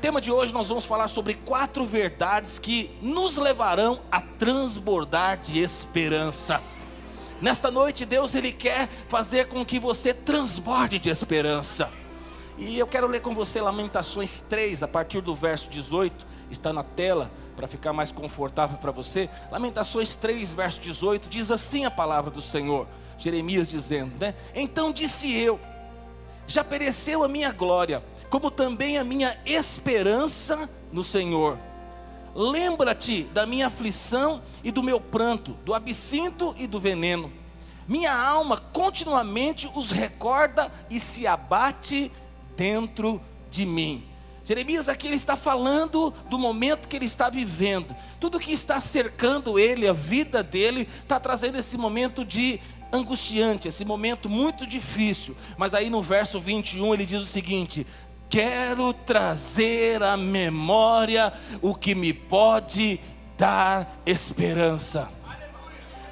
tema de hoje nós vamos falar sobre 4 verdades que nos levarão a transbordar de esperança. Nesta noite Deus Ele quer fazer com que você transborde de esperança. E eu quero ler com você Lamentações 3, a partir do verso 18, está na tela para ficar mais confortável para você. Lamentações 3, verso 18, diz assim a palavra do Senhor, Jeremias dizendo, né? Então disse eu, já pereceu a minha glória, como também a minha esperança no Senhor. Lembra-te da minha aflição e do meu pranto, do absinto e do veneno. Minha alma continuamente os recorda e se abate dentro de mim. Jeremias aqui ele está falando do momento que ele está vivendo. Tudo que está cercando ele, a vida dele, está trazendo esse momento de angustiante, esse momento muito difícil. Mas aí no verso 21 ele diz o seguinte: quero trazer à memória o que me pode dar esperança.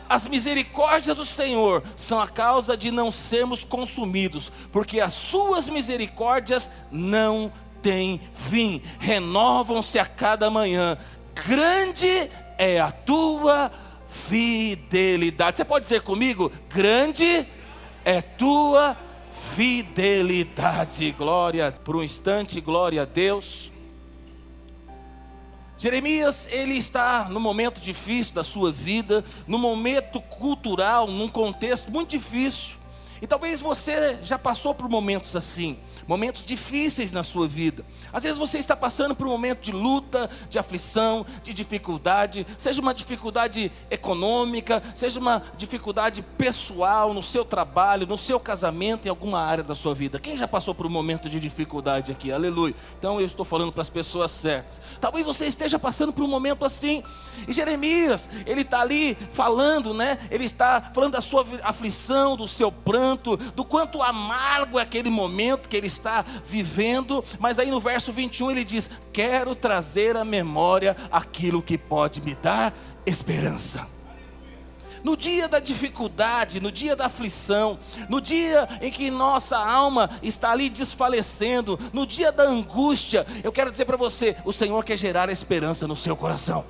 As misericórdias do Senhor são a causa de não sermos consumidos, porque as suas misericórdias não têm fim, renovam-se a cada manhã. Grande é a tua fidelidade. Você pode dizer comigo? Grande é tua fidelidade. Glória, por um instante, glória a Deus. Jeremias, ele está num momento difícil da sua vida, num momento cultural, num contexto muito difícil. E talvez você já passou por momentos assim, momentos difíceis na sua vida. Às vezes você está passando por um momento de luta, de aflição, de dificuldade, seja uma dificuldade econômica, seja uma dificuldade pessoal, no seu trabalho, no seu casamento, em alguma área da sua vida. Quem já passou por um momento de dificuldade aqui? Aleluia. Então eu estou falando para as pessoas certas. Talvez você esteja passando por um momento assim. E Jeremias, ele está ali falando, né? Ele está falando da sua aflição, do seu pranto, do quanto amargo é aquele momento que ele está vivendo. Mas aí no verso 21 ele diz: quero trazer à memória aquilo que pode me dar esperança. No dia da dificuldade, no dia da aflição, no dia em que nossa alma está ali desfalecendo, no dia da angústia, eu quero dizer para você, o Senhor quer gerar esperança no seu coração.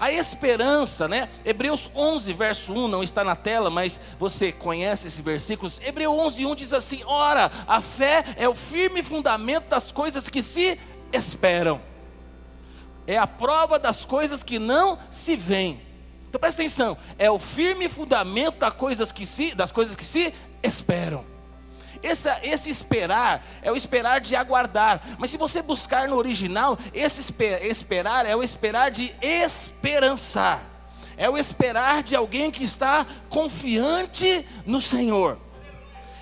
A esperança, né? Hebreus 11, verso 1, não está na tela, mas você conhece esse versículo. Hebreus 11, 1 diz assim: ora, a fé é o firme fundamento das coisas que se esperam, é a prova das coisas que não se veem. Então presta atenção, é o firme fundamento das coisas que se esperam. Esse esperar é o esperar de aguardar. Mas se você buscar no original, esse esperar é o esperar de esperançar. É o esperar de alguém que está confiante no Senhor.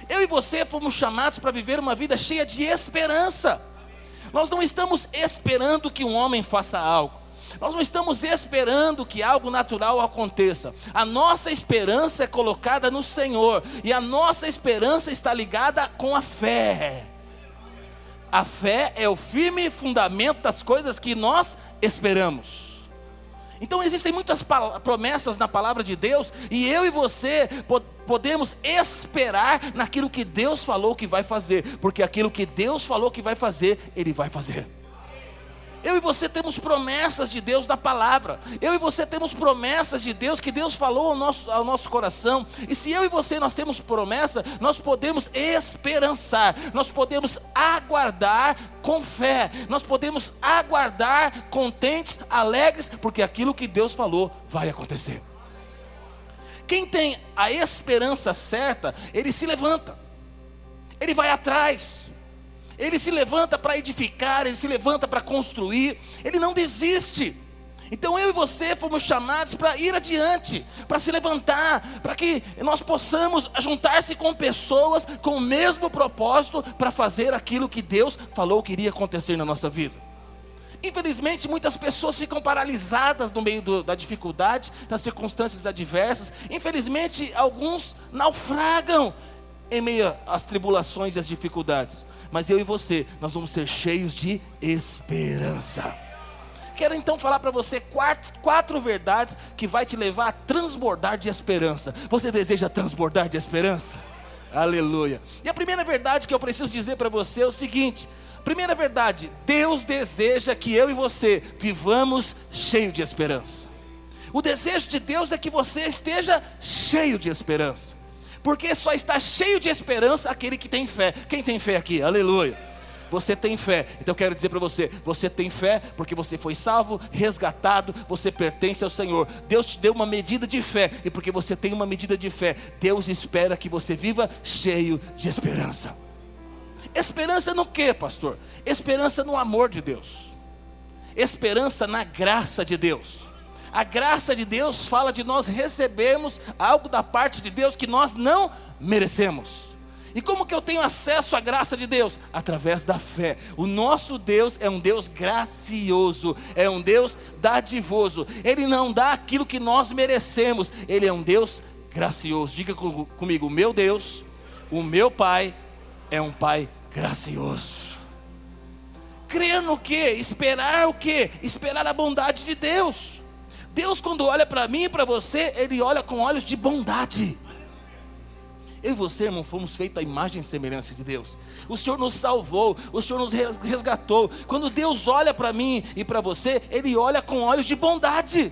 Eu e você fomos chamados para viver uma vida cheia de esperança. Nós não estamos esperando que um homem faça algo. Nós não estamos esperando que algo natural aconteça. A nossa esperança é colocada no Senhor. E a nossa esperança está ligada com a fé. A fé é o firme fundamento das coisas que nós esperamos. Então existem muitas promessas na palavra de Deus. E eu e você podemos esperar naquilo que Deus falou que vai fazer. Porque aquilo que Deus falou que vai fazer, Ele vai fazer. Eu e você temos promessas de Deus da palavra. Eu e você temos promessas de Deus que Deus falou ao nosso coração. E se eu e você nós temos promessa, nós podemos esperançar. Nós podemos aguardar com fé. Nós podemos aguardar contentes, alegres, porque aquilo que Deus falou vai acontecer. Quem tem a esperança certa, ele se levanta. Ele vai atrás. Ele se levanta para edificar, ele se levanta para construir, ele não desiste. Então eu e você fomos chamados para ir adiante, para se levantar, para que nós possamos juntar-se com pessoas com o mesmo propósito para fazer aquilo que Deus falou que iria acontecer na nossa vida. Infelizmente muitas pessoas ficam paralisadas no meio da dificuldade, das circunstâncias adversas. Infelizmente alguns naufragam em meio às tribulações e às dificuldades. Mas eu e você, nós vamos ser cheios de esperança. Quero então falar para você quatro verdades que vai te levar a transbordar de esperança. Você deseja transbordar de esperança? Aleluia. E a primeira verdade que eu preciso dizer para você é o seguinte: Primeira verdade, Deus deseja que eu e você vivamos cheio de esperança. O desejo de Deus é que você esteja cheio de esperança, porque só está cheio de esperança aquele que tem fé. Quem tem fé aqui? Aleluia. Você tem fé. Então eu quero dizer para você, você tem fé porque você foi salvo, resgatado, você pertence ao Senhor. Deus te deu uma medida de fé, e porque você tem uma medida de fé, Deus espera que você viva cheio de esperança. Esperança no quê, pastor? Esperança no amor de Deus, esperança na graça de Deus. A graça de Deus fala de nós recebermos algo da parte de Deus que nós não merecemos. E como que eu tenho acesso à graça de Deus? Através da fé. O nosso Deus é um Deus gracioso, é um Deus dadivoso. Ele não dá aquilo que nós merecemos, Ele é um Deus gracioso. Diga comigo, o meu Deus, o meu Pai, é um Pai gracioso. Crer no quê? Esperar o quê? Esperar a bondade de Deus. Deus, quando olha para mim e para você, Ele olha com olhos de bondade. Eu e você, irmão, fomos feitos à imagem e semelhança de Deus. O Senhor nos salvou, o Senhor nos resgatou. Quando Deus olha para mim e para você, Ele olha com olhos de bondade.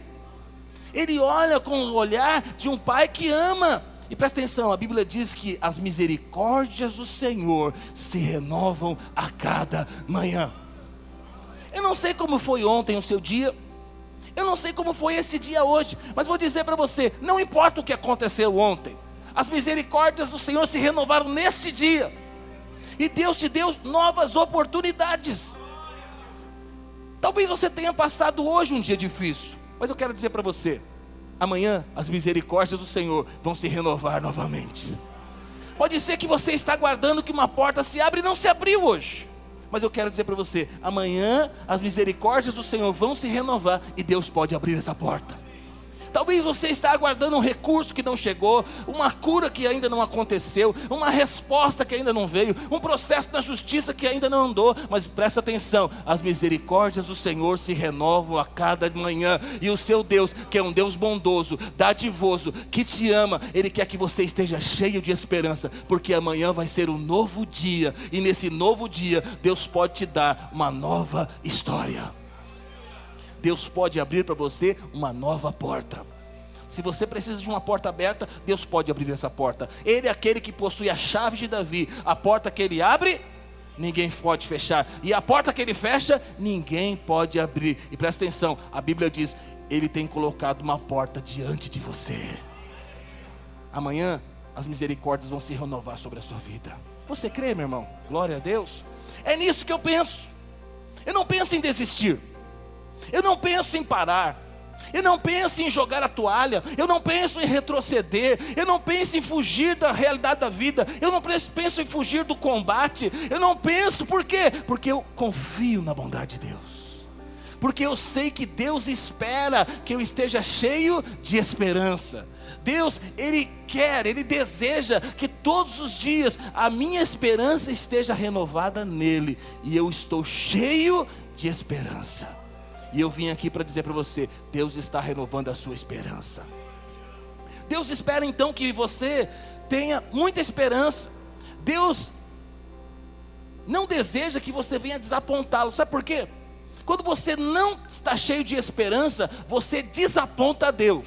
Ele olha com o olhar de um pai que ama. E presta atenção, a Bíblia diz que as misericórdias do Senhor se renovam a cada manhã. Eu não sei como foi ontem o seu dia, eu não sei como foi esse dia hoje, mas vou dizer para você, não importa o que aconteceu ontem, as misericórdias do Senhor se renovaram neste dia, e Deus te deu novas oportunidades. Talvez você tenha passado hoje um dia difícil, mas eu quero dizer para você, amanhã as misericórdias do Senhor vão se renovar novamente. Pode ser que você está aguardando que uma porta se abra e não se abriu hoje, mas eu quero dizer para você, amanhã as misericórdias do Senhor vão se renovar e Deus pode abrir essa porta. Talvez você está aguardando um recurso que não chegou, uma cura que ainda não aconteceu, uma resposta que ainda não veio, um processo na justiça que ainda não andou, mas presta atenção, as misericórdias do Senhor se renovam a cada manhã, e o seu Deus, que é um Deus bondoso, dadivoso, que te ama, Ele quer que você esteja cheio de esperança, porque amanhã vai ser um novo dia, e nesse novo dia, Deus pode te dar uma nova história. Deus pode abrir para você uma nova porta. Se você precisa de uma porta aberta, Deus pode abrir essa porta. Ele é aquele que possui a chave de Davi. A porta que Ele abre, ninguém pode fechar. E a porta que Ele fecha, ninguém pode abrir. E presta atenção, a Bíblia diz, Ele tem colocado uma porta diante de você. Amanhã, as misericórdias vão se renovar sobre a sua vida. Você crê, meu irmão? Glória a Deus. É nisso que eu penso. Eu não penso em desistir. Eu não penso em parar, eu não penso em jogar a toalha, eu não penso em retroceder, eu não penso em fugir da realidade da vida, eu não penso em fugir do combate, eu não penso, por quê? Porque eu confio na bondade de Deus, porque eu sei que Deus espera que eu esteja cheio de esperança. Deus, Ele quer, Ele deseja que todos os dias a minha esperança esteja renovada nele, e eu estou cheio de esperança. E eu vim aqui para dizer para você, Deus está renovando a sua esperança. Deus espera então que você tenha muita esperança. Deus não deseja que você venha desapontá-lo. Sabe por quê? Quando você não está cheio de esperança, você desaponta a Deus.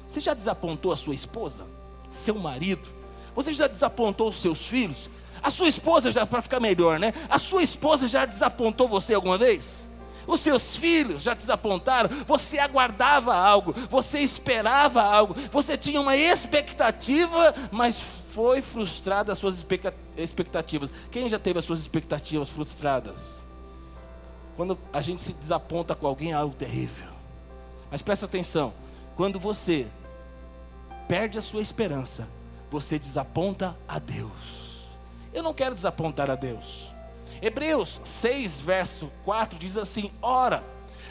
Você já desapontou a sua esposa? Seu marido? Você já desapontou os seus filhos? A sua esposa, já, para ficar melhor, né? A sua esposa já desapontou você alguma vez? Os seus filhos já te desapontaram? Você aguardava algo, você esperava algo, você tinha uma expectativa, mas foi frustrada as suas expectativas. Quem já teve as suas expectativas frustradas? Quando a gente se desaponta com alguém, é algo terrível. Mas presta atenção, quando você perde a sua esperança, você desaponta a Deus. Eu não quero desapontar a Deus. Hebreus 6, verso 4 diz assim: ora,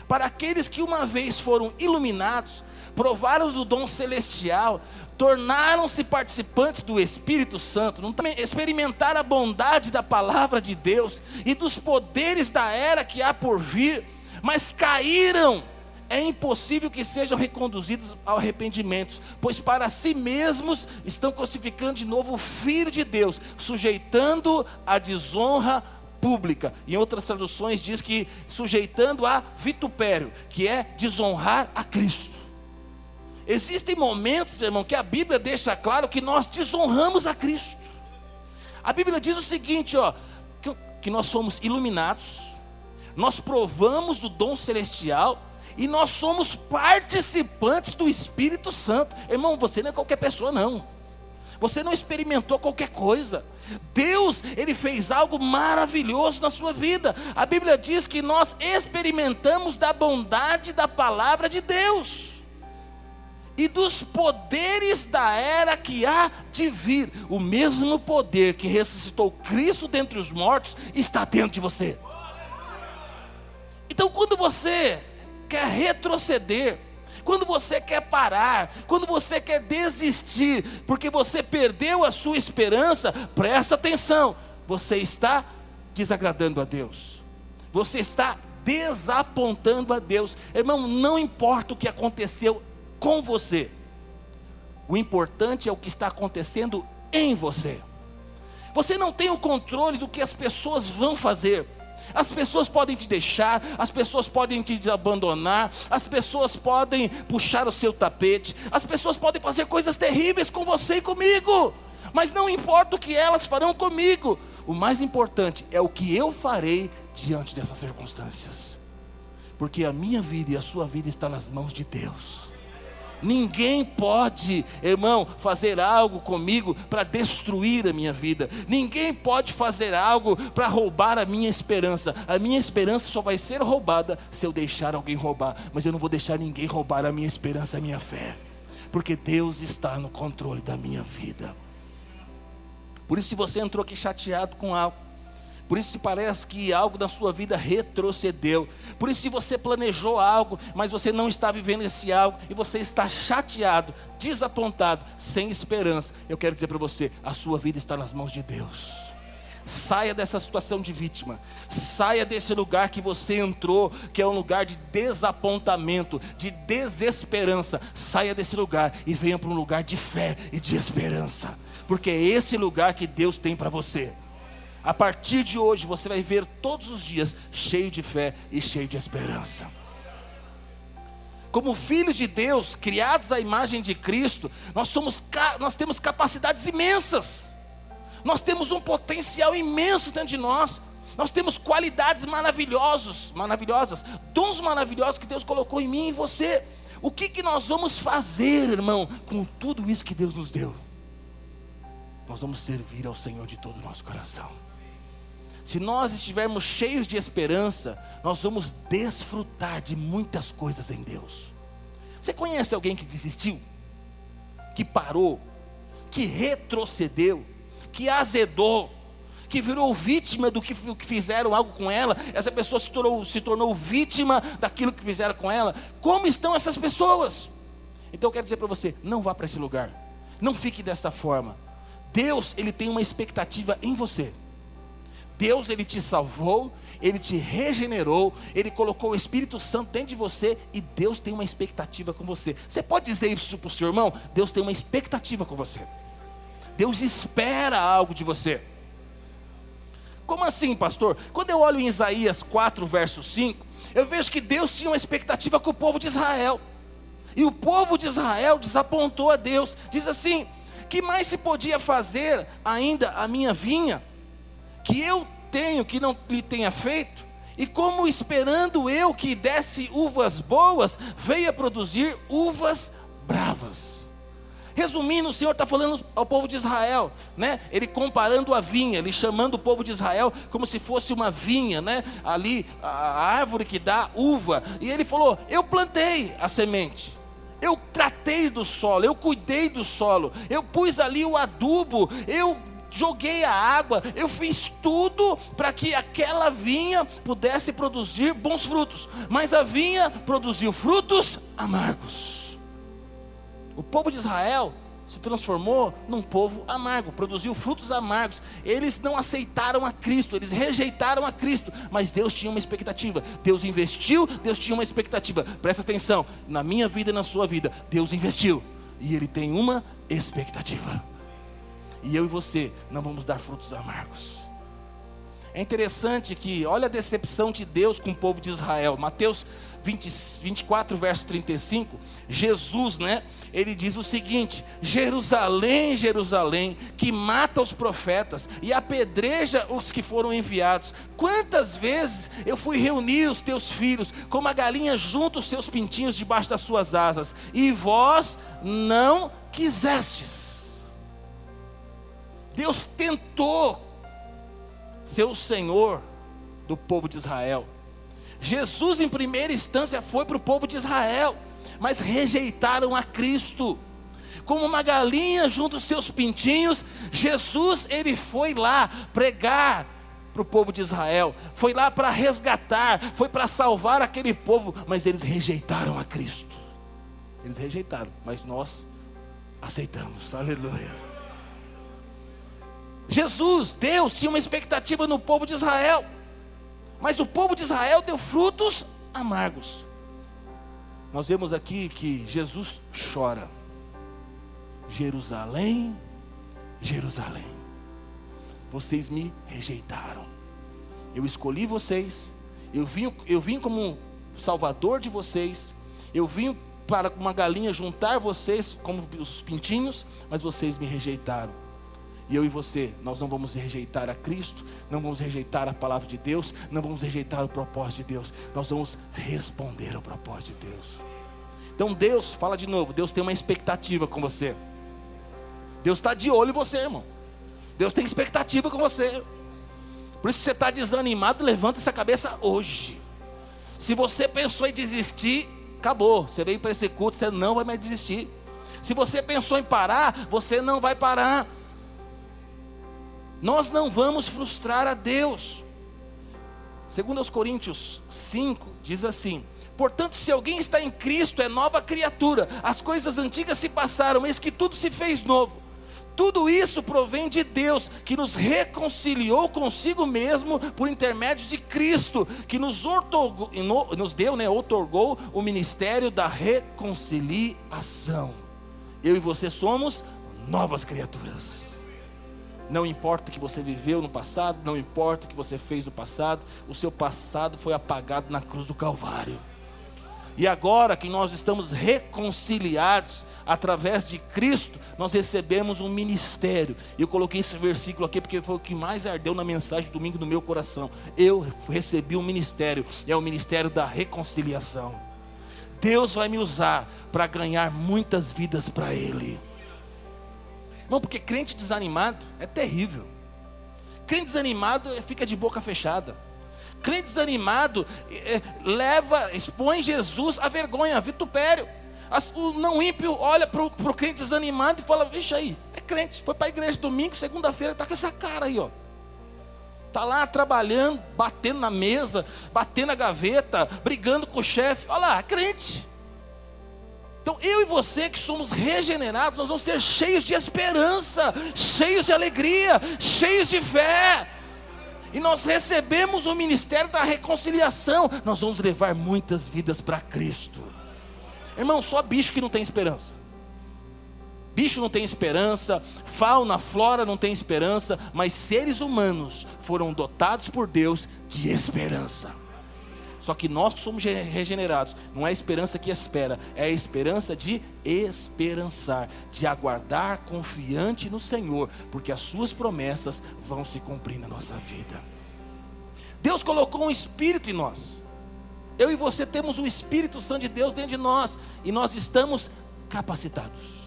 para aqueles que uma vez foram iluminados, provaram do dom celestial, tornaram-se participantes do Espírito Santo, não também experimentaram a bondade da palavra de Deus e dos poderes da era que há por vir, mas caíram. É impossível que sejam reconduzidos ao arrependimento, pois para si mesmos estão crucificando de novo o Filho de Deus, sujeitando a desonra pública. Em outras traduções diz que sujeitando a vitupério, que é desonrar a Cristo. Existem momentos, irmão, que a Bíblia deixa claro que nós desonramos a Cristo. A Bíblia diz o seguinte, que nós somos iluminados, nós provamos do dom celestial e nós somos participantes do Espírito Santo. Irmão, você não é qualquer pessoa não. Você não experimentou qualquer coisa. Deus, Ele fez algo maravilhoso na sua vida. A Bíblia diz que nós experimentamos da bondade da palavra de Deus e dos poderes da era que há de vir. O mesmo poder que ressuscitou Cristo dentre os mortos está dentro de você. Então, quando você quer retroceder, quando você quer parar, quando você quer desistir, porque você perdeu a sua esperança, presta atenção, você está desagradando a Deus, você está desapontando a Deus. Irmão, não importa o que aconteceu com você, o importante é o que está acontecendo em você. Você não tem o controle do que as pessoas vão fazer. As pessoas podem te deixar, as pessoas podem te abandonar, as pessoas podem puxar o seu tapete, as pessoas podem fazer coisas terríveis com você e comigo, mas não importa o que elas farão comigo, o mais importante é o que eu farei diante dessas circunstâncias, porque a minha vida e a sua vida está nas mãos de Deus. Ninguém pode, irmão, fazer algo comigo para destruir a minha vida. Ninguém pode fazer algo para roubar a minha esperança. A minha esperança só vai ser roubada se eu deixar alguém roubar. Mas eu não vou deixar ninguém roubar a minha esperança, a minha fé, porque Deus está no controle da minha vida. Por isso, se você entrou aqui chateado com algo, por isso se parece que algo da sua vida retrocedeu, por isso se você planejou algo, mas você não está vivendo esse algo, e você está chateado, desapontado, sem esperança, eu quero dizer para você, a sua vida está nas mãos de Deus. Saia dessa situação de vítima, saia desse lugar que você entrou, que é um lugar de desapontamento, de desesperança. Saia desse lugar e venha para um lugar de fé e de esperança, porque é esse lugar que Deus tem para você. A partir de hoje você vai ver todos os dias cheio de fé e cheio de esperança. Como filhos de Deus, criados à imagem de Cristo, nós temos capacidades imensas. Nós temos um potencial imenso dentro de nós. Nós temos qualidades maravilhosas, dons maravilhosos que Deus colocou em mim e em você. O que nós vamos fazer, irmão, com tudo isso que Deus nos deu? Nós vamos servir ao Senhor de todo o nosso coração. Se nós estivermos cheios de esperança, nós vamos desfrutar de muitas coisas em Deus. Você conhece alguém que desistiu? Que parou? Que retrocedeu? Que azedou? Que virou vítima do que fizeram algo com ela? Essa pessoa se tornou vítima daquilo que fizeram com ela? Como estão essas pessoas? Então eu quero dizer para você, não vá para esse lugar. Não fique desta forma. Deus, Ele tem uma expectativa em você. Deus, Ele te salvou, Ele te regenerou, Ele colocou o Espírito Santo dentro de você, e Deus tem uma expectativa com você. Você pode dizer isso para o seu irmão? Deus tem uma expectativa com você. Deus espera algo de você. Como assim, pastor? Quando eu olho em Isaías 4, verso 5, eu vejo que Deus tinha uma expectativa com o povo de Israel, e o povo de Israel desapontou a Deus. Diz assim: que mais se podia fazer ainda a minha vinha, que eu tenho, que não lhe tenha feito? E como esperando eu que desse uvas boas, veio a produzir uvas bravas. Resumindo, o Senhor está falando ao povo de Israel, né? Ele comparando a vinha, ele chamando o povo de Israel como se fosse uma vinha, né? Ali, a árvore que dá uva. E ele falou: eu plantei a semente, eu tratei do solo, eu cuidei do solo, eu pus ali o adubo, eu joguei a água, eu fiz tudo para que aquela vinha pudesse produzir bons frutos, mas a vinha produziu frutos amargos. O povo de Israel se transformou num povo amargo, produziu frutos amargos. Eles não aceitaram a Cristo, eles rejeitaram a Cristo, mas Deus tinha uma expectativa. Deus investiu, Deus tinha uma expectativa. Presta atenção, na minha vida e na sua vida, Deus investiu, e Ele tem uma expectativa. E eu e você não vamos dar frutos amargos. É interessante que, olha a decepção de Deus com o povo de Israel. Mateus 24, verso 35, Jesus, ele diz o seguinte: Jerusalém, Jerusalém, que mata os profetas e apedreja os que foram enviados. Quantas vezes eu fui reunir os teus filhos, como a galinha junta os seus pintinhos debaixo das suas asas, e vós não quisestes. Deus tentou ser o Senhor do povo de Israel. Jesus em primeira instância foi para o povo de Israel, mas rejeitaram a Cristo. Como uma galinha junto aos seus pintinhos, Jesus, ele foi lá pregar para o povo de Israel, foi lá para resgatar, foi para salvar aquele povo, mas eles rejeitaram a Cristo. Eles rejeitaram, mas nós aceitamos, aleluia. Jesus, Deus, tinha uma expectativa no povo de Israel, mas o povo de Israel deu frutos amargos. Nós vemos aqui que Jesus chora: Jerusalém, Jerusalém, vocês me rejeitaram. Eu escolhi vocês, eu vim como salvador de vocês, eu vim para uma galinha juntar vocês como os pintinhos, mas vocês me rejeitaram. E eu e você, nós não vamos rejeitar a Cristo, não vamos rejeitar a palavra de Deus, não vamos rejeitar o propósito de Deus, nós vamos responder ao propósito de Deus. Então Deus, fala de novo, Deus tem uma expectativa com você. Deus está de olho em você, irmão. Deus tem expectativa com você. Por isso, se você está desanimado, levanta essa cabeça hoje. Se você pensou em desistir, acabou. Você veio para esse culto, você não vai mais desistir. Se você pensou em parar, você não vai parar. Nós não vamos frustrar a Deus. Segundo aos Coríntios 5, diz assim: portanto, se alguém está em Cristo, é nova criatura. As coisas antigas se passaram, eis que tudo se fez novo. Tudo isso provém de Deus, que nos reconciliou consigo mesmo por intermédio de Cristo, que nos otorgou o ministério da reconciliação. Eu e você somos novas criaturas. Não importa o que você viveu no passado, não importa o que você fez no passado, o seu passado foi apagado na cruz do Calvário. E agora que nós estamos reconciliados através de Cristo, nós recebemos um ministério. Eu coloquei esse versículo aqui porque foi o que mais ardeu na mensagem de domingo no meu coração. Eu recebi um ministério, é o ministério da reconciliação. Deus vai me usar para ganhar muitas vidas para Ele. Não, porque crente desanimado é terrível. Crente desanimado fica de boca fechada. Crente desanimado expõe Jesus à vergonha, a vitupério. O não ímpio olha para o crente desanimado e fala: vixe aí, é crente, foi para a igreja domingo, segunda-feira, está com essa cara aí, ó. Está lá trabalhando, batendo na mesa, batendo na gaveta, brigando com o chefe. Olha lá, é crente. Então eu e você que somos regenerados, nós vamos ser cheios de esperança, cheios de alegria, cheios de fé. E nós recebemos o ministério da reconciliação. Nós vamos levar muitas vidas para Cristo. Irmão, só bicho que não tem esperança. Bicho não tem esperança, fauna, flora não tem esperança, mas seres humanos foram dotados por Deus de esperança. Só que nós que somos regenerados, não é a esperança que espera, é a esperança de esperançar, de aguardar confiante no Senhor, porque as suas promessas vão se cumprir na nossa vida. Deus colocou um Espírito em nós. Eu e você temos o Espírito Santo de Deus dentro de nós, e nós estamos capacitados,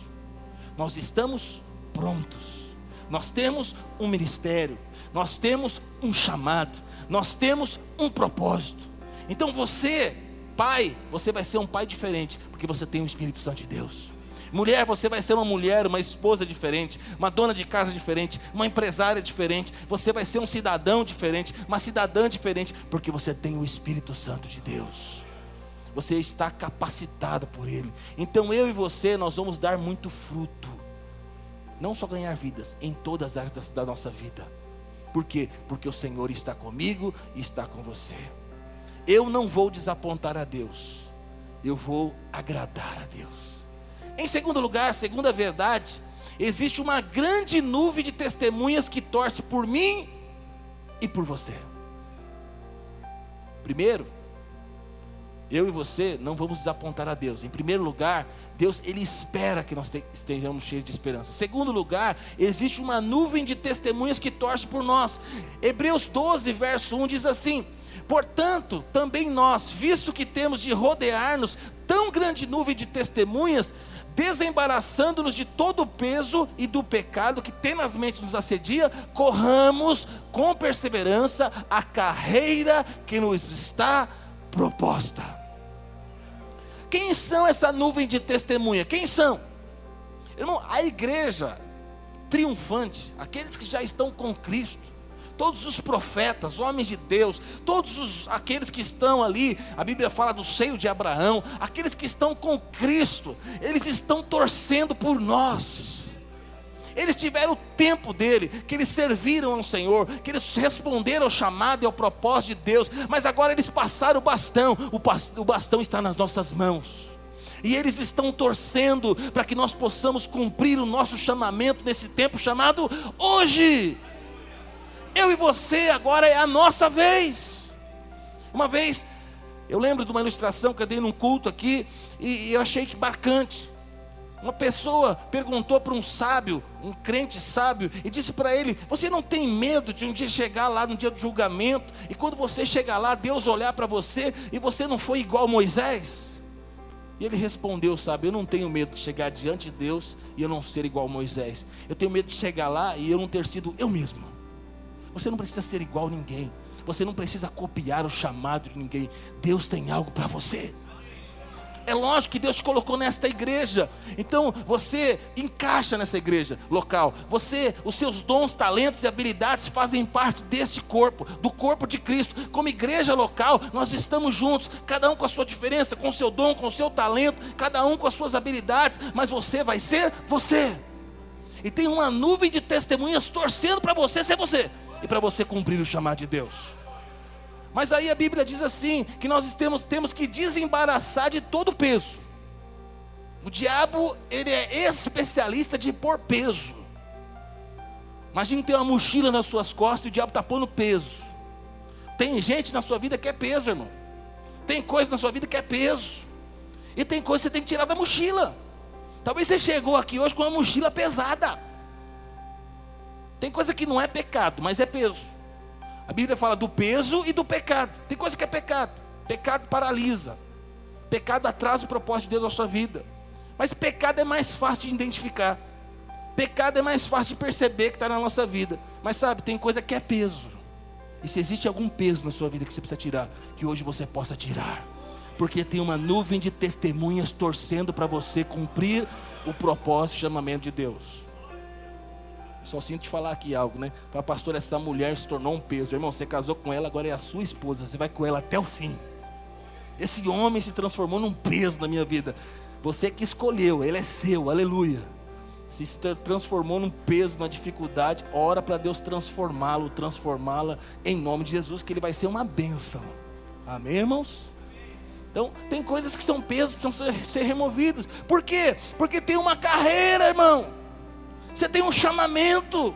nós estamos prontos, nós temos um ministério, nós temos um chamado, nós temos um propósito. Então você, pai, você vai ser um pai diferente, porque você tem o Espírito Santo de Deus. Mulher, você vai ser uma mulher, uma esposa diferente, uma dona de casa diferente, uma empresária diferente. Você vai ser um cidadão diferente, uma cidadã diferente, porque você tem o Espírito Santo de Deus. Você está capacitado por Ele. Então eu e você, nós vamos dar muito fruto. Não só ganhar vidas, em todas as áreas da nossa vida. Por quê? Porque o Senhor está comigo e está com você. Eu não vou desapontar a Deus, eu vou agradar a Deus. Em segundo lugar, segunda verdade, existe uma grande nuvem de testemunhas que torce por mim e por você. Primeiro, eu e você não vamos desapontar a Deus. Em primeiro lugar, Deus, Ele espera que nós estejamos cheios de esperança. Segundo lugar, existe uma nuvem de testemunhas que torce por nós. Hebreus 12, verso 1 diz assim: portanto, também nós, visto que temos de rodear-nos tão grande nuvem de testemunhas, desembaraçando-nos de todo o peso e do pecado que tenazmente nos assedia, corramos com perseverança a carreira que nos está proposta. Quem são essa nuvem de testemunha? Quem são? Irmão, a igreja triunfante, aqueles que já estão com Cristo, todos os profetas, homens de Deus, todos aqueles que estão ali, a Bíblia fala do seio de Abraão, aqueles que estão com Cristo, eles estão torcendo por nós. Eles tiveram o tempo dele, que eles serviram ao Senhor, que eles responderam ao chamado e ao propósito de Deus, mas agora eles passaram o bastão está nas nossas mãos, e eles estão torcendo para que nós possamos cumprir o nosso chamamento nesse tempo chamado hoje. Eu e você agora é a nossa vez. Uma vez, eu lembro de uma ilustração que eu dei num culto aqui, e eu achei que marcante. Uma pessoa perguntou para um sábio, um crente sábio, e disse para ele: você não tem medo de um dia chegar lá no dia do julgamento, e quando você chegar lá, Deus olhar para você, e você não foi igual Moisés? E ele respondeu, sabe, eu não tenho medo de chegar diante de Deus, e eu não ser igual Moisés. Eu tenho medo de chegar lá, e eu não ter sido eu mesmo. Você não precisa ser igual a ninguém, você não precisa copiar o chamado de ninguém. Deus tem algo para você. É lógico que Deus te colocou nesta igreja, então você encaixa nessa igreja local. Os seus dons, talentos e habilidades fazem parte deste corpo, do corpo de Cristo. Como igreja local, nós estamos juntos, cada um com a sua diferença, com o seu dom, com o seu talento, cada um com as suas habilidades, mas você vai ser você. E tem uma nuvem de testemunhas torcendo para você ser você, e para você cumprir o chamado de Deus. Mas aí a Bíblia diz assim, que nós temos que desembaraçar de todo o peso. O diabo, ele é especialista de pôr peso. Imagina ter uma mochila nas suas costas e o diabo está pondo peso. Tem gente na sua vida que é peso, irmão. Tem coisa na sua vida que é peso. E tem coisa que você tem que tirar da mochila. Talvez você chegou aqui hoje com uma mochila pesada. Tem coisa que não é pecado, mas é peso. A Bíblia fala do peso e do pecado. Tem coisa que é pecado. Pecado paralisa. Pecado atrasa o propósito de Deus na sua vida. Mas pecado é mais fácil de identificar. Pecado é mais fácil de perceber que está na nossa vida. Mas sabe, tem coisa que é peso. E se existe algum peso na sua vida que você precisa tirar, que hoje você possa tirar. Porque tem uma nuvem de testemunhas torcendo para você cumprir o propósito e chamamento de Deus. Só sinto te falar aqui algo, né? Fala, pastor, essa mulher se tornou um peso. Irmão, você casou com ela, agora é a sua esposa. Você vai com ela até o fim. Esse homem se transformou num peso na minha vida. Você que escolheu, ele é seu, aleluia. Se transformou num peso, numa dificuldade, ora para Deus transformá-la em nome de Jesus, que ele vai ser uma bênção. Amém, irmãos? Então, tem coisas que são pesos, precisam ser removidas. Por quê? Porque tem uma carreira, irmão. Você tem um chamamento,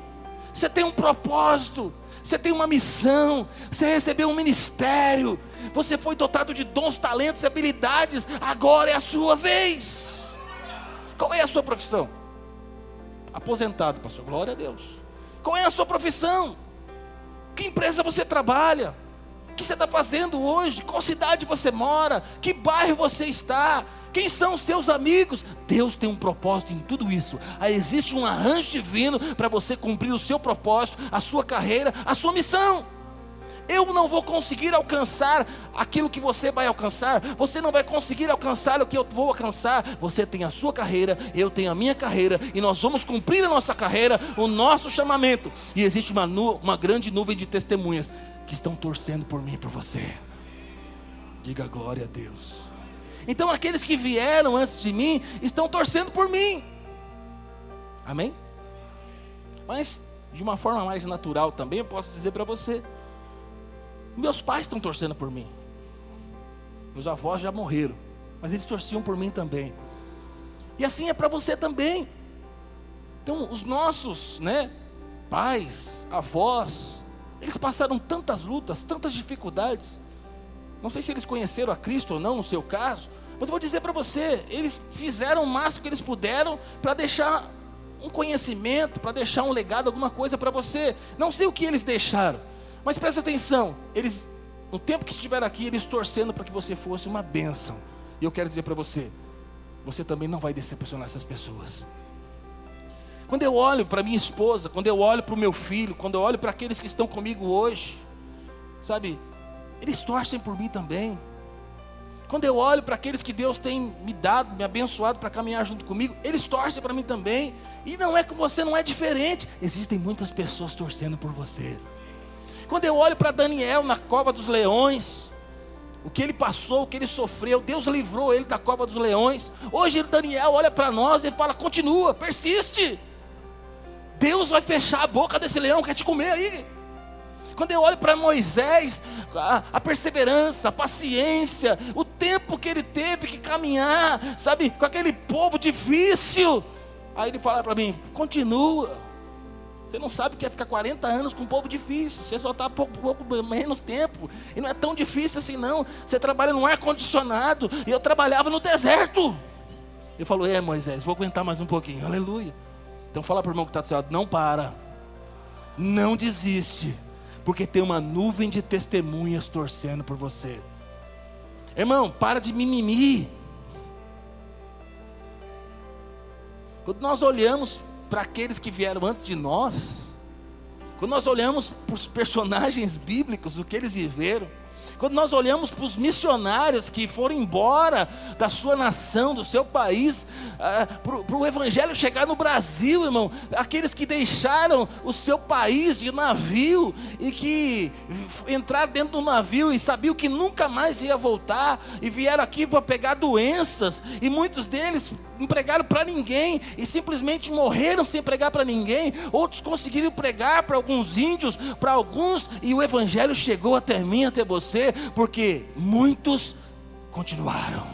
você tem um propósito, você tem uma missão, você recebeu um ministério, você foi dotado de dons, talentos e habilidades, agora é a sua vez. Qual é a sua profissão? Aposentado, pastor, glória a Deus. Qual é a sua profissão? Que empresa você trabalha? O que você está fazendo hoje? Qual cidade você mora? Que bairro você está? Quem são os seus amigos? Deus tem um propósito em tudo isso. Aí existe um arranjo divino para você cumprir o seu propósito, a sua carreira, a sua missão. Eu não vou conseguir alcançar aquilo que você vai alcançar. Você não vai conseguir alcançar o que eu vou alcançar. Você tem a sua carreira, eu tenho a minha carreira, e nós vamos cumprir a nossa carreira, o nosso chamamento. E existe uma grande nuvem de testemunhas que estão torcendo por mim e por você. Diga glória a Deus. Então aqueles que vieram antes de mim estão torcendo por mim. Amém? Mas de uma forma mais natural também eu posso dizer para você: meus pais estão torcendo por mim. Meus avós já morreram, mas eles torciam por mim também. E assim é para você também. Então os nossos, pais, avós, eles passaram tantas lutas, tantas dificuldades. Não sei se eles conheceram a Cristo ou não, no seu caso, mas eu vou dizer para você, eles fizeram o máximo que eles puderam para deixar um conhecimento, para deixar um legado, alguma coisa para você. Não sei o que eles deixaram, mas presta atenção, eles, no tempo que estiveram aqui, eles torcendo para que você fosse uma bênção. E eu quero dizer para você, você também não vai decepcionar essas pessoas. Quando eu olho para minha esposa, quando eu olho para o meu filho, quando eu olho para aqueles que estão comigo hoje, sabe, eles torcem por mim também. Quando eu olho para aqueles que Deus tem me dado, me abençoado para caminhar junto comigo, eles torcem para mim também. E não é que você não é diferente, existem muitas pessoas torcendo por você. Quando eu olho para Daniel na cova dos leões, o que ele passou, o que ele sofreu, Deus livrou ele da cova dos leões. Hoje Daniel olha para nós e fala, continua, persiste. Deus vai fechar a boca desse leão, quer te comer aí. Quando eu olho para Moisés, a perseverança, a paciência, o tempo que ele teve que caminhar, sabe, com aquele povo difícil. Aí ele fala para mim, continua. Você não sabe o que é ficar 40 anos com um povo difícil. Você só está pouco menos tempo. E não é tão difícil assim não. Você trabalha no ar-condicionado. E eu trabalhava no deserto. Eu falo, Moisés, vou aguentar mais um pouquinho. Aleluia. Então fala para o irmão que está do seu lado, não para. Não desiste. Porque tem uma nuvem de testemunhas torcendo por você. Irmão, para de mimimi. Quando nós olhamos para aqueles que vieram antes de nós, quando nós olhamos para os personagens bíblicos, o que eles viveram, quando nós olhamos para os missionários que foram embora da sua nação, do seu país, para o evangelho chegar no Brasil, irmão, aqueles que deixaram o seu país de navio e que entraram dentro do navio e sabiam que nunca mais ia voltar e vieram aqui para pegar doenças, e muitos deles não pregaram para ninguém e simplesmente morreram sem pregar para ninguém. Outros conseguiram pregar para alguns índios, para alguns, e o evangelho chegou até mim, até você, porque muitos continuaram,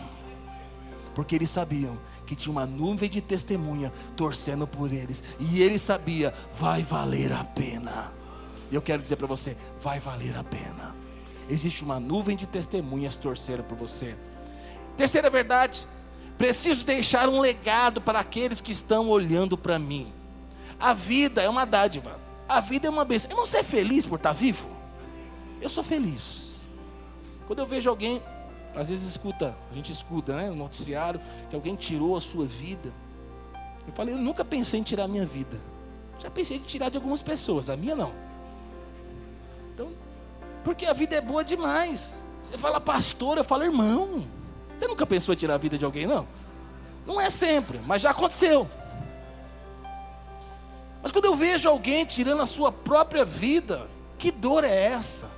porque eles sabiam que tinha uma nuvem de testemunha torcendo por eles, e ele sabia, vai valer a pena. E eu quero dizer para você, vai valer a pena. Existe uma nuvem de testemunhas torcendo por você. Terceira verdade, preciso deixar um legado para aqueles que estão olhando para mim. A vida é uma dádiva, a vida é uma bênção. Irmão, você é feliz por estar vivo? Eu sou feliz. Quando eu vejo alguém, às vezes a gente escuta, né, no noticiário, que alguém tirou a sua vida. Eu falei, eu nunca pensei em tirar a minha vida. Já pensei em tirar de algumas pessoas, a minha não. Então, porque a vida é boa demais. Você fala pastor, eu falo irmão. Você nunca pensou em tirar a vida de alguém, não? Não é sempre, mas já aconteceu. Mas quando eu vejo alguém tirando a sua própria vida, que dor é essa?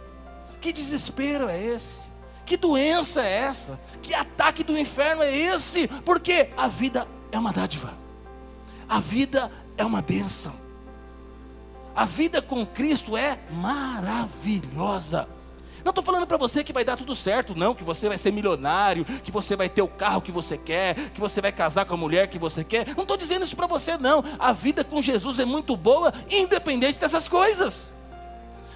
Que desespero é esse? Que doença é essa? Que ataque do inferno é esse? Porque a vida é uma dádiva. A vida é uma bênção. A vida com Cristo é maravilhosa. Não estou falando para você que vai dar tudo certo, não, que você vai ser milionário, que você vai ter o carro que você quer, que você vai casar com a mulher que você quer. Não estou dizendo isso para você, não. A vida com Jesus é muito boa, independente dessas coisas.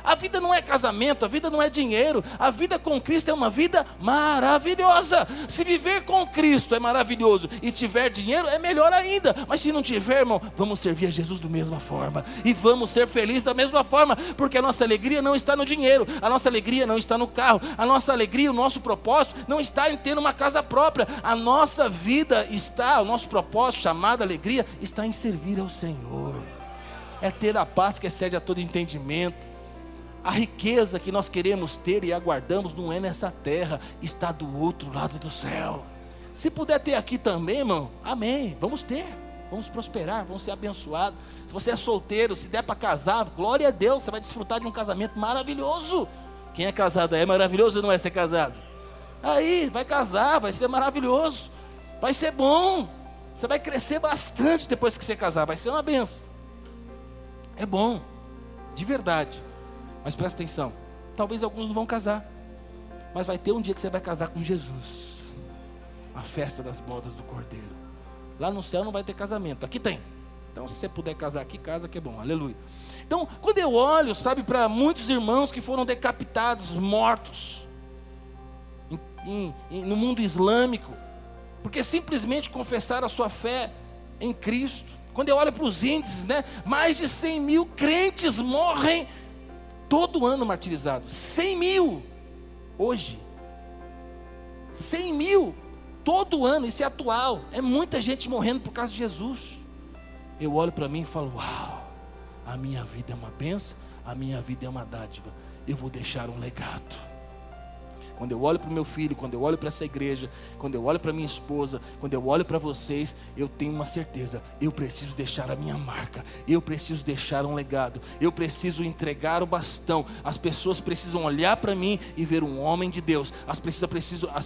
A vida não é casamento, a vida não é dinheiro, a vida com Cristo é uma vida maravilhosa. Se viver com Cristo é maravilhoso e tiver dinheiro é melhor ainda, mas se não tiver, irmão, vamos servir a Jesus da mesma forma e vamos ser felizes da mesma forma, porque a nossa alegria não está no dinheiro, a nossa alegria não está no carro, a nossa alegria, o nosso propósito não está em ter uma casa própria. A nossa vida está, o nosso propósito chamado alegria está em servir ao Senhor, é ter a paz que excede a todo entendimento. A riqueza que nós queremos ter e aguardamos não é nessa terra, está do outro lado do céu. Se puder ter aqui também, irmão, amém, vamos ter, vamos prosperar, vamos ser abençoados. Se você é solteiro, se der para casar, glória a Deus, você vai desfrutar de um casamento maravilhoso. Quem é casado é maravilhoso ou não é ser casado? Aí, vai casar, vai ser maravilhoso, vai ser bom, você vai crescer bastante depois que você casar, vai ser uma benção. É bom, de verdade. Mas presta atenção, talvez alguns não vão casar, mas vai ter um dia que você vai casar com Jesus. A festa das bodas do Cordeiro. Lá no céu não vai ter casamento, aqui tem. Então, se você puder casar aqui, casa que é bom, aleluia. Então, quando eu olho, sabe, para muitos irmãos que foram decapitados, mortos, no mundo islâmico, porque simplesmente confessaram a sua fé em Cristo. Quando eu olho para os índices, né, mais de 100 mil crentes morrem todo ano martirizados. 100 mil hoje. 100 mil todo ano, isso é atual. É muita gente morrendo por causa de Jesus. Eu olho para mim e falo, uau, a minha vida é uma bênção, a minha vida é uma dádiva. Eu vou deixar um legado. Quando eu olho para o meu filho, quando eu olho para essa igreja, quando eu olho para minha esposa, quando eu olho para vocês, eu tenho uma certeza, eu preciso deixar a minha marca, eu preciso deixar um legado, eu preciso entregar o bastão. As pessoas precisam olhar para mim e ver um homem de Deus. As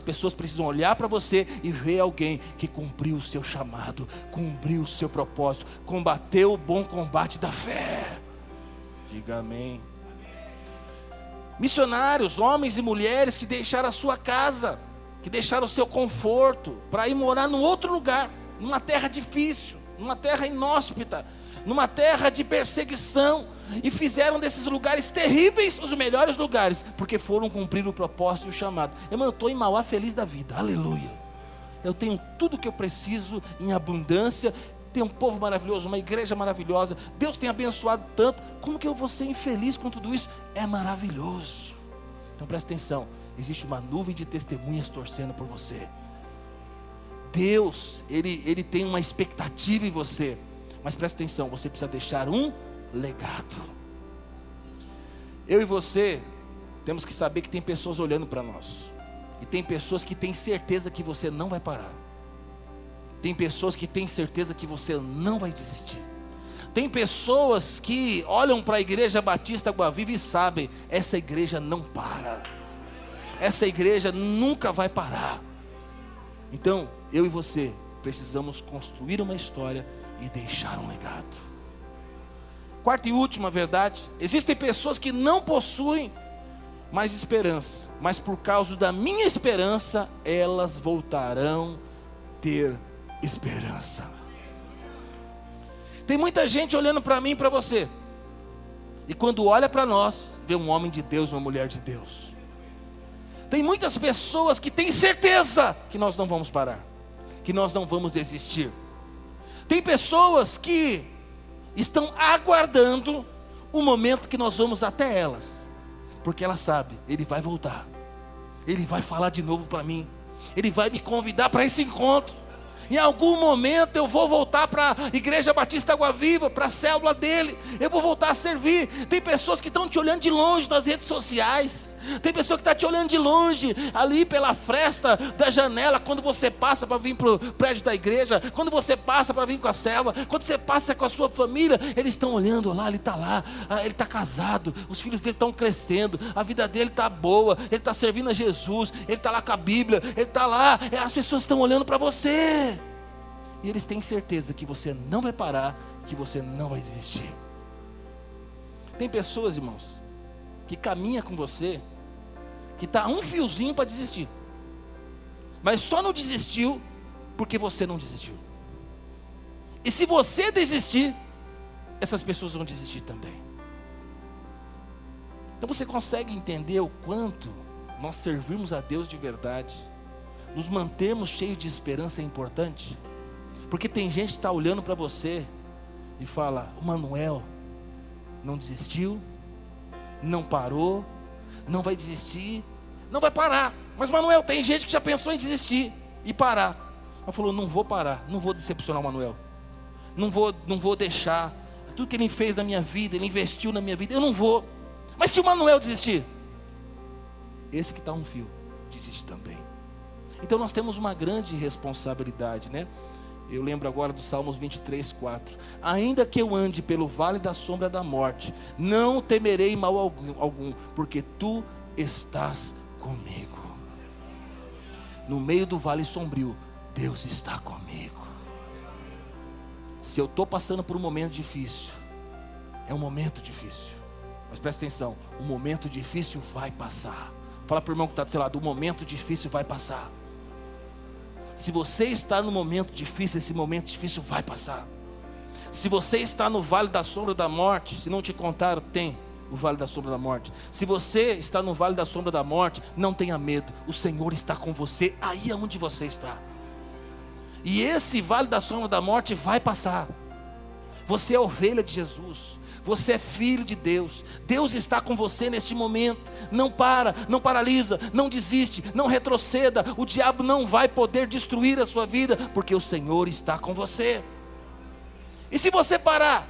pessoas precisam olhar para você e ver alguém que cumpriu o seu chamado, cumpriu o seu propósito, combateu o bom combate da fé. Diga amém. Missionários, homens e mulheres que deixaram a sua casa, que deixaram o seu conforto, para ir morar num outro lugar, numa terra difícil, numa terra inóspita, numa terra de perseguição, e fizeram desses lugares terríveis os melhores lugares, porque foram cumprir o propósito e o chamado. Eu estou em Mauá feliz da vida, aleluia. Eu tenho tudo que eu preciso em abundância. Tem um povo maravilhoso, uma igreja maravilhosa. Deus tem abençoado tanto. Como que eu vou ser infeliz com tudo isso? É maravilhoso. Então presta atenção. Existe uma nuvem de testemunhas torcendo por você. Deus, Ele tem uma expectativa em você. Mas presta atenção, você precisa deixar um legado. Eu e você temos que saber que tem pessoas olhando para nós. E tem pessoas que têm certeza que você não vai parar. Tem pessoas que têm certeza que você não vai desistir. Tem pessoas que olham para a Igreja Batista Água Viva e sabem, essa igreja não para. Essa igreja nunca vai parar. Então, eu e você precisamos construir uma história e deixar um legado. Quarta e última verdade: existem pessoas que não possuem mais esperança, mas por causa da minha esperança, elas voltarão a ter esperança. Tem muita gente olhando para mim e para você, e quando olha para nós, vê um homem de Deus, uma mulher de Deus. Tem muitas pessoas que têm certeza que nós não vamos parar, que nós não vamos desistir. Tem pessoas que estão aguardando o momento que nós vamos até elas, porque elas sabem, ele vai voltar, ele vai falar de novo para mim, ele vai me convidar para esse encontro. Em algum momento eu vou voltar para a Igreja Batista Água Viva, para a célula dele, eu vou voltar a servir. Tem pessoas que estão te olhando de longe nas redes sociais. Tem pessoa que está te olhando de longe, ali pela fresta da janela, quando você passa para vir para o prédio da igreja, quando você passa para vir com a célula, quando você passa com a sua família, eles estão olhando lá, ele está lá, ele está casado, os filhos dele estão crescendo, a vida dele está boa, ele está servindo a Jesus, ele está lá com a Bíblia, ele está lá, as pessoas estão olhando para você, e eles têm certeza que você não vai parar, que você não vai desistir. Tem pessoas, irmãos, que caminha com você, que está um fiozinho para desistir, mas só não desistiu porque você não desistiu. E se você desistir, essas pessoas vão desistir também. Então você consegue entender o quanto nós servirmos a Deus de verdade, nos mantermos cheios de esperança é importante? Porque tem gente que está olhando para você e fala: o Manuel não desistiu, não parou, não vai desistir, não vai parar. Mas Manuel, tem gente que já pensou em desistir e parar. Ela falou: não vou parar, não vou decepcionar o Manuel, não vou deixar, tudo que ele fez na minha vida, ele investiu na minha vida, eu não vou. Mas se o Manuel desistir, esse que está um fio, desiste também. Então nós temos uma grande responsabilidade, né? Eu lembro agora do Salmos 23, 4. Ainda que eu ande pelo vale da sombra da morte, não temerei mal algum, porque tu estás comigo. No meio do vale sombrio, Deus está comigo. Se eu estou passando por um momento difícil, é um momento difícil, mas presta atenção, o momento difícil vai passar. Fala para o irmão que está do seu lado: o momento difícil vai passar. Se você está no momento difícil, esse momento difícil vai passar. Se você está no vale da sombra da morte, se não te contaram, tem o vale da sombra da morte. Se você está no vale da sombra da morte, não tenha medo, o Senhor está com você, aí onde você está. E esse vale da sombra da morte vai passar. Você é ovelha de Jesus, você é filho de Deus. Deus está com você neste momento. Não para, não paralisa, não desiste, não retroceda. O diabo não vai poder destruir a sua vida, porque o Senhor está com você. E se você parar,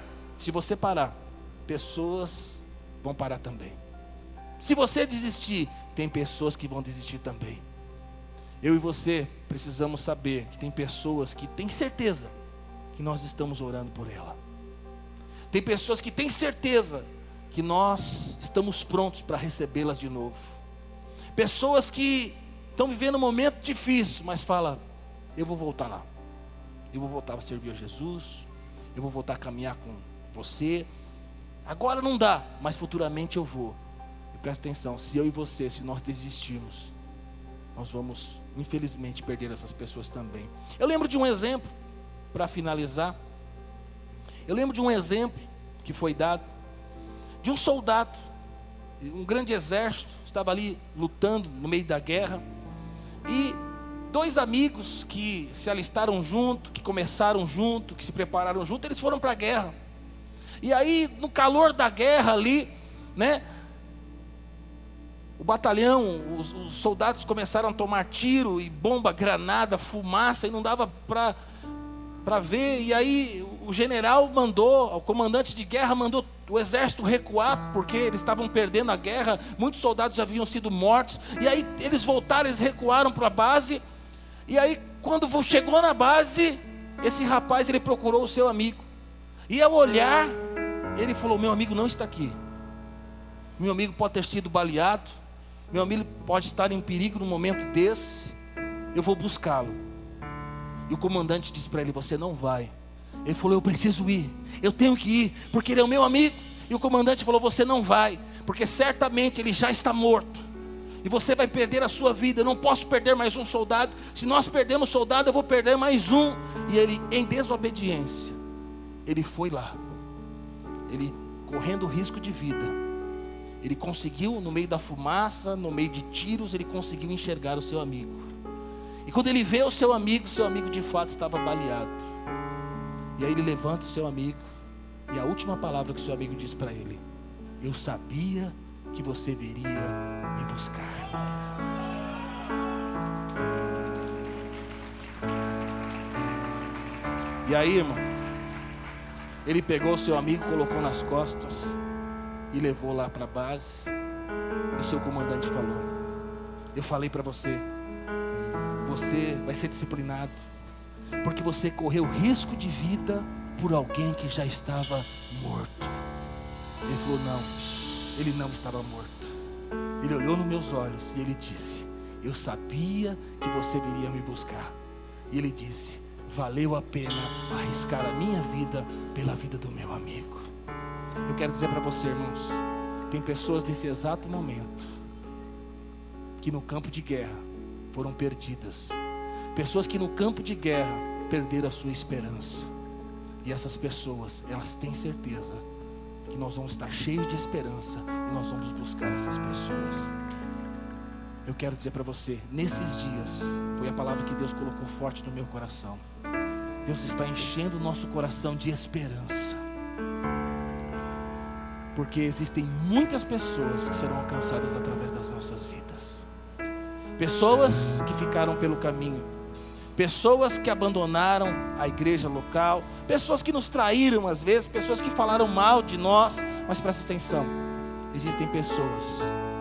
pessoas vão parar também. Se você desistir, tem pessoas que vão desistir também. Eu e você precisamos saber que tem pessoas que têm certeza que nós estamos orando por ela. Tem pessoas que têm certeza que nós estamos prontos para recebê-las de novo. Pessoas que estão vivendo um momento difícil, mas falam: eu vou voltar lá. Eu vou voltar a servir a Jesus. Eu vou voltar a caminhar com você. Agora não dá, mas futuramente eu vou. E presta atenção, se eu e você, se nós desistirmos, nós vamos, infelizmente, perder essas pessoas também. Eu lembro de um exemplo, para finalizar. Eu lembro de um exemplo que foi dado, de um soldado, um grande exército, estava ali lutando no meio da guerra, e dois amigos que se alistaram junto, que começaram junto, que se prepararam junto, eles foram para a guerra. E aí, no calor da guerra ali, né, o batalhão, os soldados começaram a tomar tiro, e bomba, granada, fumaça, e não dava para ver. E aí o general mandou, o comandante de guerra mandou o exército recuar, porque eles estavam perdendo a guerra, muitos soldados já haviam sido mortos. E aí eles voltaram, eles recuaram para a base. E aí quando chegou na base, esse rapaz, ele procurou o seu amigo, e ao olhar, ele falou: meu amigo não está aqui, meu amigo pode ter sido baleado, meu amigo pode estar em perigo no momento desse, eu vou buscá-lo. E o comandante disse para ele: você não vai. Ele falou: eu preciso ir, eu tenho que ir, porque ele é o meu amigo. E o comandante falou: você não vai, porque certamente ele já está morto, e você vai perder a sua vida. Eu não posso perder mais um soldado. Se nós perdermos soldado, eu vou perder mais um. E ele, em desobediência, ele foi lá, ele correndo risco de vida, ele conseguiu, no meio da fumaça, no meio de tiros, ele conseguiu enxergar o seu amigo. E quando ele vê o seu amigo de fato estava baleado. E aí ele levanta o seu amigo, e a última palavra que o seu amigo diz para ele: eu sabia que você viria me buscar. E aí, irmão, ele pegou o seu amigo, colocou nas costas e levou lá para a base. E o seu comandante falou: eu falei para você, você vai ser disciplinado, porque você correu risco de vida por alguém que já estava morto. Ele falou: não, ele não estava morto. Ele olhou nos meus olhos e ele disse: eu sabia que você viria me buscar. E ele disse: valeu a pena arriscar a minha vida pela vida do meu amigo. Eu quero dizer para você, irmãos, tem pessoas nesse exato momento que no campo de guerra foram perdidas. Pessoas que no campo de guerra perderam a sua esperança. E essas pessoas, elas têm certeza que nós vamos estar cheios de esperança, e nós vamos buscar essas pessoas. Eu quero dizer para você, nesses dias, foi a palavra que Deus colocou forte no meu coração. Deus está enchendo o nosso coração de esperança, porque existem muitas pessoas que serão alcançadas através das nossas vidas. Pessoas que ficaram pelo caminho, pessoas que abandonaram a igreja local, pessoas que nos traíram às vezes, pessoas que falaram mal de nós. Mas presta atenção, existem pessoas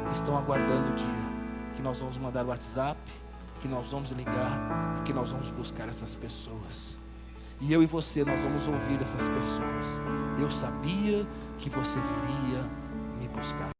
que estão aguardando o dia que nós vamos mandar o WhatsApp, que nós vamos ligar, que nós vamos buscar essas pessoas. E eu e você, nós vamos ouvir essas pessoas: eu sabia que você viria me buscar.